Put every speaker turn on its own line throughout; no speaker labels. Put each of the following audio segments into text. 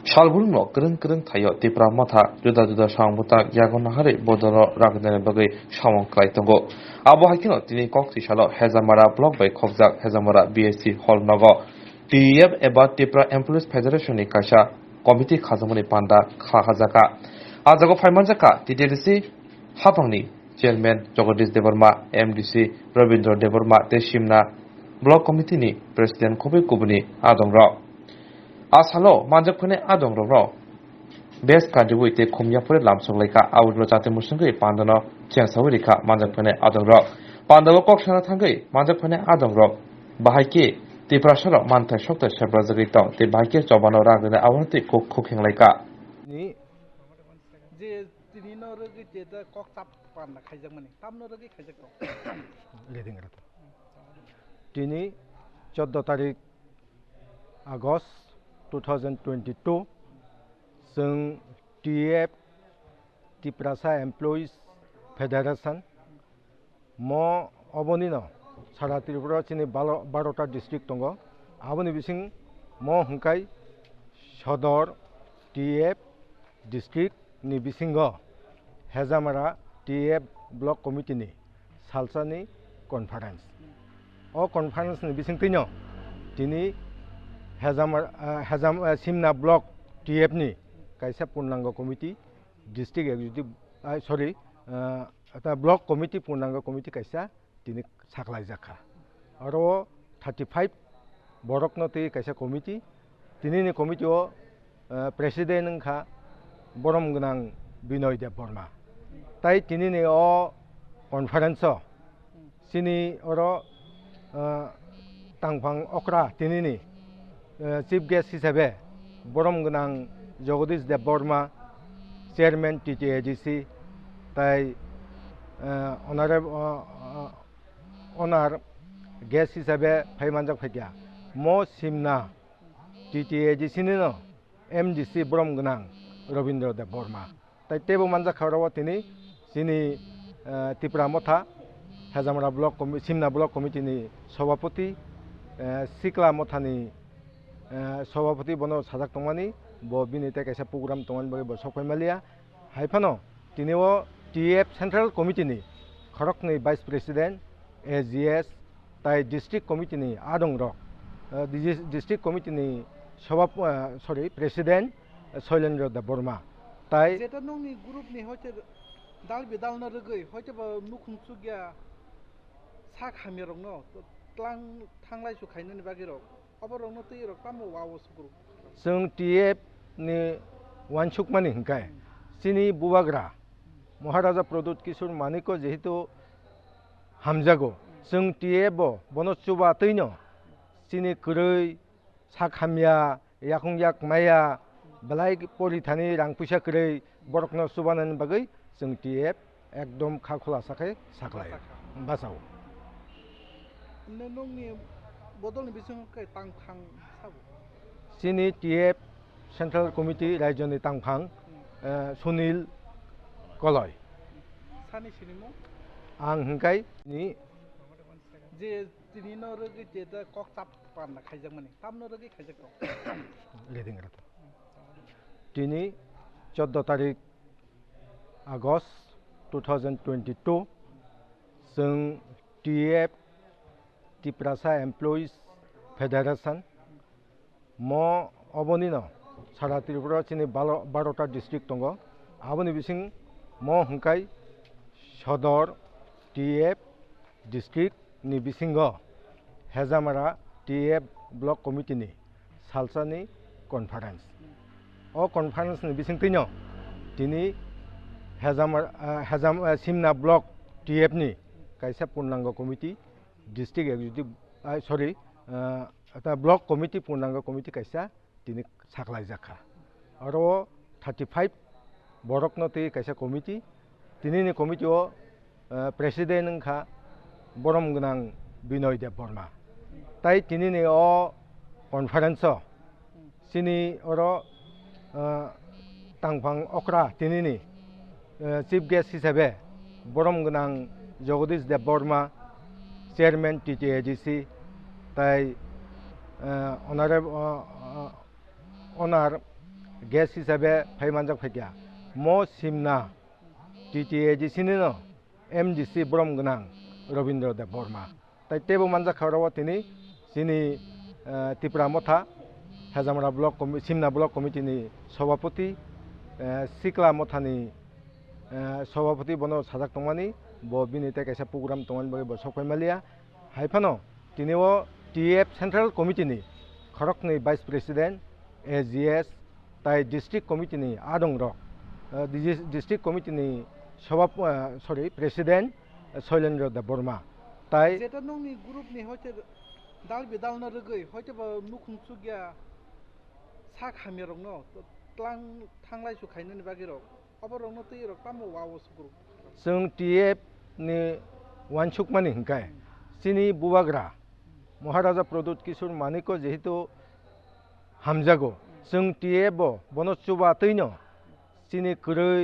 Shalburno keren thayo tipra matha juda sangbuta yagon hare bodoro ragdene bagai samong klaitongo abo hakino tini kokti shalo hezamara block by khokjak hezamara BSc hall nogo TEF eba tipra employees federation ni kaisa committee khajamani panda khajaka ajago phaimanjaka TDC hapangni chairman Jagadish Devarma MDC Rabindra Devarma te simna block committee ni president Khobe Kubuni adongro asalo manjakphane adongrobro best country te khumyapure lamsonglaika audro jate musungei pandano chensawrika manjakphane adongro pandawo koksana thangai manjakphane adongro bahaike te prasara manthai sokta sebrajagi tong te bahaike chobano ragene awante khokhenlaika
ni je tinino rogi te da kokchap panna khaijamani tamno rogi khaijak to leding rata tini 14 तारिख August 2022 जों TEF Tiprasa Employees Federation mo obonino sara Tripura chini 12 district tongo aboni bising mo hungkai Sodor TEF district ni bisingo Hezamara TEF block committee ni salsani conference o conference ni bising tinyo tini Simna block TEF ni kaisa Purnanga committee district executive block committee Purnanga committee kaisa tini saklai jakha aro 35 borok noti kaisa committee tini ni committee o president kha borom gnang Binoy Dev Burma tai tini ni o conference sini oro tangphang okra tini ni chief guest hisabe borom gnang Jagadish Dev Burma chairman TTAGC tai onar guest hisabe phaimanjak phaikia mo simna TTAGC ni no MDC borom gnang Rabindra Dev Burma tai tebo manjak kharawa tini sini Tripura motha Hezamara block simna block committee ni sabapati sikla mothani sabapati bono sajak tongmani bo binite kaisa program tongmani bo sokpai malia haifano tinio TEF central committee ni khorokni vice president AGS tai district committee ni adongrok district committee ni president Soilendra Dev Burma tai
যেটা নংনি group নি হয়তো দাল বেদাল না রগৈ হয়তো বা নুখুংসু গিয়া सा खामिरं न तलां थांलाय सुखायनो बागिरं अबरं न तै रक तामो वावस ग्रुप
जों TEF नि वानसुकमानि हंखाय सिनि बुवाग्रा महाराजा प्रदुत किशोर मानिको जेहेतु हामजागो जों TEF बनसुबा तैनो सिनि कै सा खामिया याखं याक माया बलाय परिथानि रां फैसा कै बरकनो सुबानन बागै जों TEF एकदम खाखला साखै साखलाय बासाव
नोंनि बदलनि बिसं कै तांथां साबो
सिनि TEF सेंट्रल कमिटी रायजोनि तांफां सुनील कलय
सानि सिनिमो
आं हंखाय नि
जे तिनिनो रगै ते दा kokchap panna khaijamani tamno rogै khaijak to
leding rata tini 14 तारिख August 2022 जों TEF Tiprasa Employees Federation mo obonino sara Tripura chini 12 district tongo aboni bising mo hungkai Sodor TEF district ni bisingo Hezamara TEF block committee ni salsani conference o conference ni bising tinyo tini Simna block TEF ni kaisa Purnanga committee district executive block committee Purnanga committee kaisa tini saklai jakha aro 35 borok noti kaisa committee tini ni committee o president kha borom gnang Binoy Dev Burma tai tini ni o conference sini oro tangphang okra tini ni chief guest hisabe borom gnang Jagadish Dev Burma chairman TTAGC tai onar guest हिसाबै फैमानजाक फैया म सिमना टिटिएजि सिनिनो एमजिसि ब्रह्म गोनां रवीन्द्र देब बर्मा ताई टेबो मानजा खावराव तिनि सिनि त्रिपुरा मथा हेजामारा block सिमना block कमिटिनि सभापति सिक्ला मथानि सभापति बनो साजाक तंमानि ब बिनिते कायसा प्रग्राम तंमानि बगे ब सफायमालिया हाइफानो तिनिओ टीएफ सेंट्रल कमिटिनि खरकनि वाइस प्रेसिडेंट एजीएस ताई डिस्ट्रिक्ट कमिटिनि आदं रक डिस्ट्रिक्ट कमिटिनि प्रेसिडेंट शैलेन्द्र देब बर्मा ताई
जेटा नोंनि ग्रुपनि हयते दाल बेदालनो रगै हयते बा नुखुंसु गया सा खामिरं न क्लां थांलाय सुखायनो बागेरक अबरंनो तैरक तामो वावस ग्रुप
जों टीएफ नि वानसुकमानि हिंकाय सिनि बुवाग्रा महाराजा प्रदुत किशोर मानिको जेहेतु हामजागो जों टीएफ बनचुबा तैनो सिनि कुरै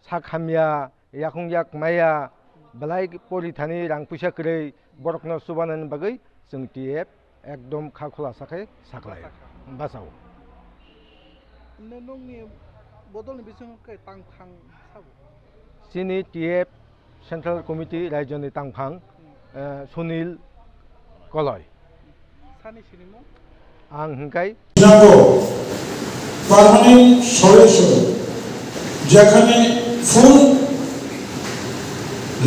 साखामिया याखं याक माया बलाय परिथानि रां फैसा कुरै बरकनो सुबाननि बागै जों टीएफ एकदम खाखला साखै साखलाय बासाव
नोंनि बदलनि बिसंखै तांखां साबो
सिनि टीएफ सेंट्रल कमिटि राज्यनि तांखां सुनील कलय
सानि सिनिमो
आं हिंकाय
পার্মানেন্ট সলিউশন যেখানে full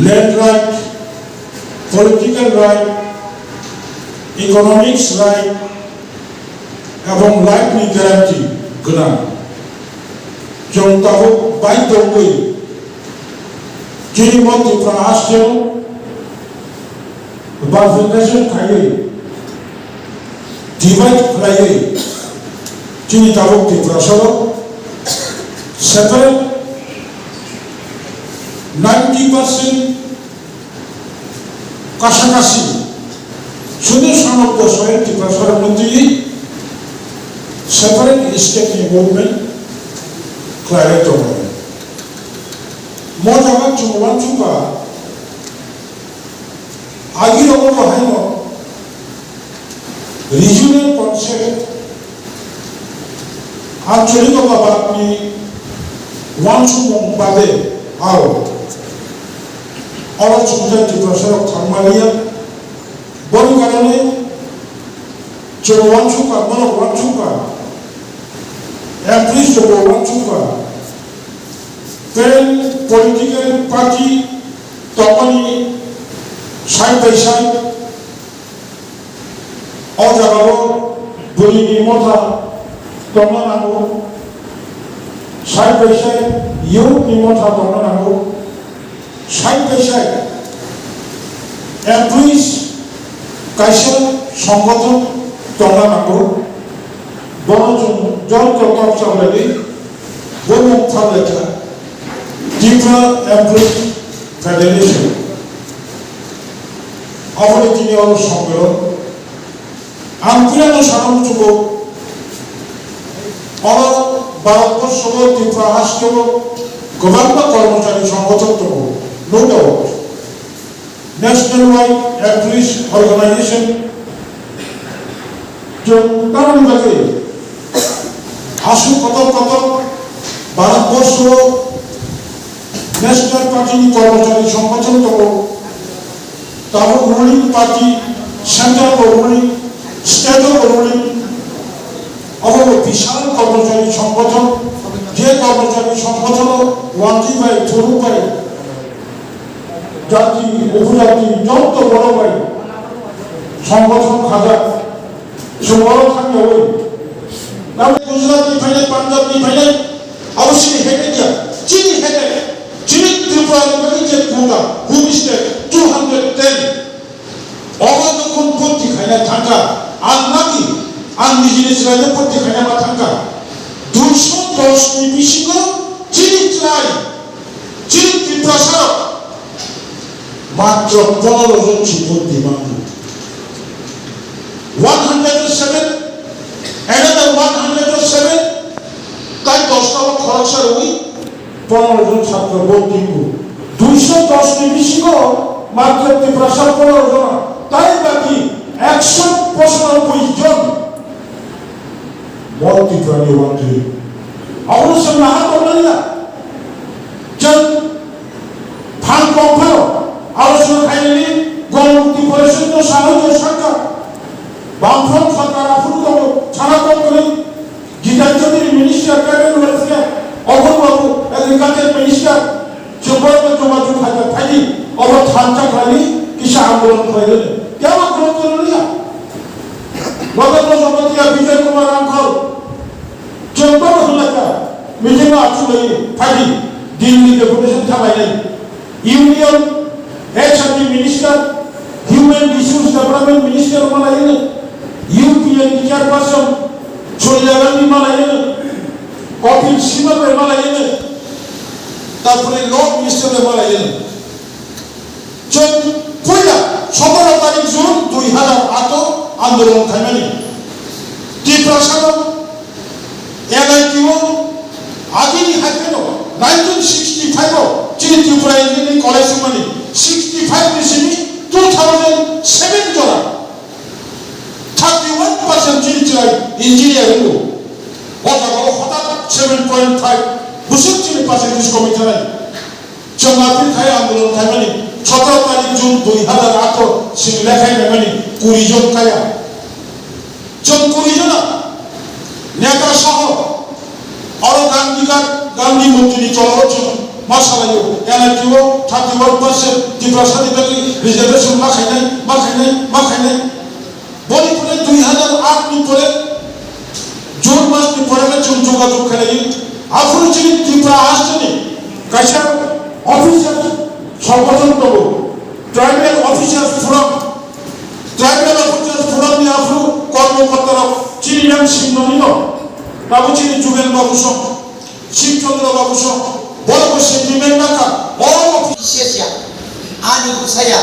land right political right economics right এবং রাইটনি গ্যারান্টি गोनां जों दाबो बायद'यै जोंनि मन्थ्रिफ्रा हास्टेल बारफिननायजों थायै डिभाइड खालायै जोंनि दाबो त्रिपुरासोल 90% কাছাকাছি শুধু সমগ্র শহর ত্রিপুরাসরের মধ্যেই separate state movement climate over. Mojaga chungwan chungpa agi rogo bahino regional concept actually ko babni one chungong bade ao ora chungta tiprasara thangmalia boni karone chungwan chungpa mono wan chungpa at least over one chungpa then political party company side by side all jagao boli mota tomanago side by side youth ni mota tomanago side by side at least kaisa সংগঠন tomanago বড়জন যত কষ্ট লাগে বলুন থাকলেটা Tripura employee federation অপরিচিনি all সম্মেলন আন্তরিক সারাংশক all Bharatvarsha Tripura রাষ্ট্র government কর্মচারী সংগঠন তো no doubt national wide employees organisation जो कारणों लगे आशु कतक भारतवर्ष ন্যাশনাল পার্টি কর্মচারী সংগঠন তো তারপর ruling party central ruling state ruling অবশ্য বিশাল কর্মচারী সংগঠন যে কর্মচারী সংগঠন ওয়ান্টি বাই থরু বাই জাতি উপজাতি যত বড় বাই সংগঠন খাজা সুবড় থাকবে ওই তাহলে গুজরাটি ফাইলে পাঞ্জাবি ফাইলে অবশ্যই হেঁটে যা চিনি হেঁটে চিনি ত্রিপুরার মধ্যে যে কোটা হুম স্টেট 210 অবযখন পত্তি খাইনা থাকা আর নাকি আর নিজের রাজ্যে পত্তি খাইনা বা থাকা 210 নি বিশিক চিনি ট্রাই চিনি ত্রিপুরা সরক মাত্র 15 জন সুপত্তি মানুষ 107 another 107 তাই 10 টাকা খরচ হই 15 জন ছাত্র ভর্তি 210 নি বেশি গো মাত্র ত্রিপুরা 15 জন তাই বাকি 195 জন ভর্তি প্রাণী ওয়ান্টি राहा खालामनाया जों फांफाव आलोचना खालामनायनि गणमुक्ति परिषद साहाय्य सरकार बामफ्रन्ट सरकार आफुदों साना कम्पानी Gitanjali minister cabinet welfare Abhay बाबू एग्रीकल्चर मिनिस्टार जोबोर जमाजु खाजा थाई और थांचा खाली किसा आंदोलन खालामो क्या आंदोलन खालामनाया गणतंत्र समितिया विजय कुमार आंखल जोबोर हल्लाया मिजिंगा आचुलै थाई दिल्ली डेपुटेशन थाबायनाय union HRD minister human resource development minister मालायनो यूपीएन चेयरपर्सन सोनिया गांधी मालायनो कपिल सिब्बल मालायनो तारपरे ल मिनिस्टार मालायनो जों पयला 17 तारिख जून 2008 आंदोलन खालामनानै त्रिपुरासाराव एनआईटिआव आगेनि हाइकेनो 1965 आव जोंनि त्रिपुरा इन्जिनियारिं कलेज माने 65 निसिमनि 2007 जरा 31% जोंनि इन्जिनियारिं अजागाव हठात 7.5 बोसोर जोंनि पार्सेन्टेज कमिटनाय जों आफिल थाय आंदोलन खालामनानै 17 तारिख जून 2008 सिम लेखायनाय माने 20 जन काया जों 20 जना नेता सह और गांधी मंत्री चलो जों मा सालायो एनआईटिआव 31% त्रिपुरासानि बागै रिजार्भेसन माखायनाय बनिफ्राय 2008 निफ्राय जून मासनिफ्राय जों जगाजग खालायो आफुर जोंनि त्रिपुरा राष्ट्रनि कायसा अफिसार संगठन दङ ट्राइबेल अफिसार्स फोरामनि आफुर कर्मकर्ताराव चिरियां सिंहनि दं बाबू चिनि जुगेल बाबू सं शिवचंद्र बाबू सं बयबो सेन्टिमेन्ट नाका अल
अफिसिया आनि बुसाया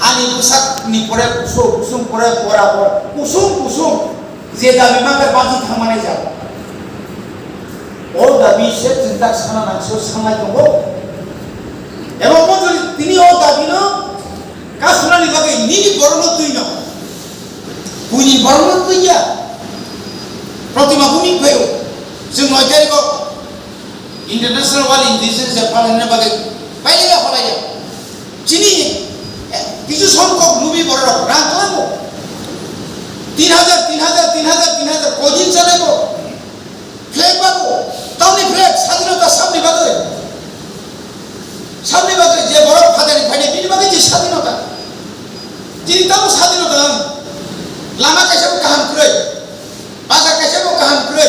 आनि बुसाकनि परे कुसुम परे बराबर कुसुम जे दाबि माबे बाजि थांमानाय जाबाय अ दाबि से चिन्ता साना नांसो साननाय दङ एबा मजुरि तिनि अ दाबिनो कासुनानि बागै निनि बरनो तुइनो कुइनि बरनो तुइया प्रतिमा भूमि फैयो जों नयतारिखौ इंटरनेशनल वाल इंडिजिनियास डे फालिनो बागै बायलेगा हलाया चिनि কিছু সংখ্যক লুবি বড় রাং খালামো 3000 কদিন চালাবো ফ্ল্যাগ পাবো তাহলে ফ্ল্যাগ স্বাধীনতা সামনে বাগে যে বড় ফাদারি ফাইনে বিনি বাগে যে স্বাধীনতা যিনি তাও স্বাধীনতা লামা কাছেও কাহাম করে বাজার কাছেও কাহাম করে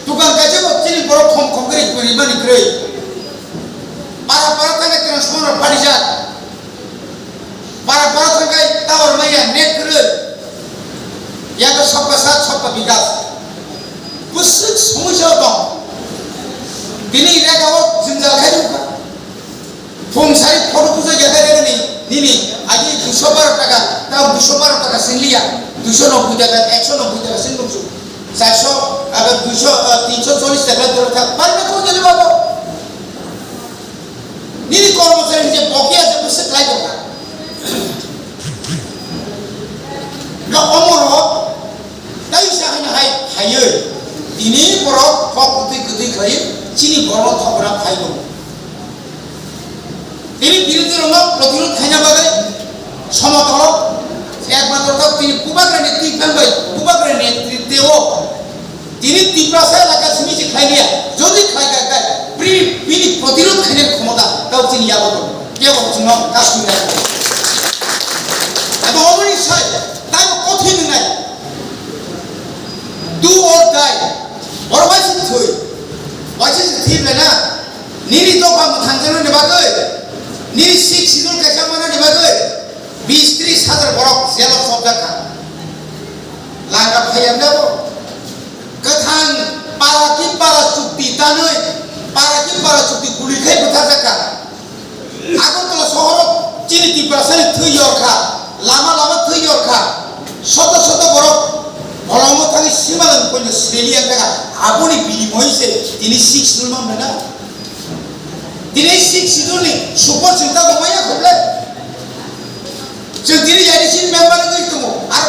দোকান কাছেও চিনি বড় খম করে পরিমাণি করে পারা থেকে ট্রান্সফর্মার ফাড়ি যায় para tangkai tawar maya net kere ya ke sabka bigas busuk semuanya dong ini mereka wak jenjal kayu fung sari foto tu saja ada ini aja 212 taka tahu 212 taka senlia 290 taka 190 taka senlum su 400 ada 340 taka dorong tak mana kau jadi bapak ini korban saya je bokia je busuk lagi dong na omoro dai sahina hayo ini borok kok gede khai chini borok thopra khaibo ini বিরোধী রঙ প্রতিরোধ খাইনা বাগে সমতল একমাত্র তিনি পুবাগ্রে নেতৃত্বেও তিনি ত্রিপুরা এলাকা সমিতি খাইলিয়া যদি খাই তিনি প্রতিরোধ খাইনের ক্ষমতা তাও তিনি ইয়াবত কেবল জন্য কাশ্মীর এবং অমরিশায় তাই কঠিন নাই do or die or why is it theme na niri to pam thangjano ne bagai niri sik sidul kaisa mana ne bagai 20-30 borok jelo sobdaka langga phayam dabo kathang para chukti tanoi para chukti guli khai buthajaka Agartala শহর চিনি ত্রিপুরাসানি থইয়রখা লামা থইয়রখা শত বড় ভলমথানি সীমালন কইলো শ্রেলিয়া টাকা আপনি বিনিময়ছে তিনি 6 নুল মানবে না তিনি 6 সিদুনি সুপার চিন্তা গমাইয়া খবলে যে তিনি জানিছেন মেম্বার কইতো আর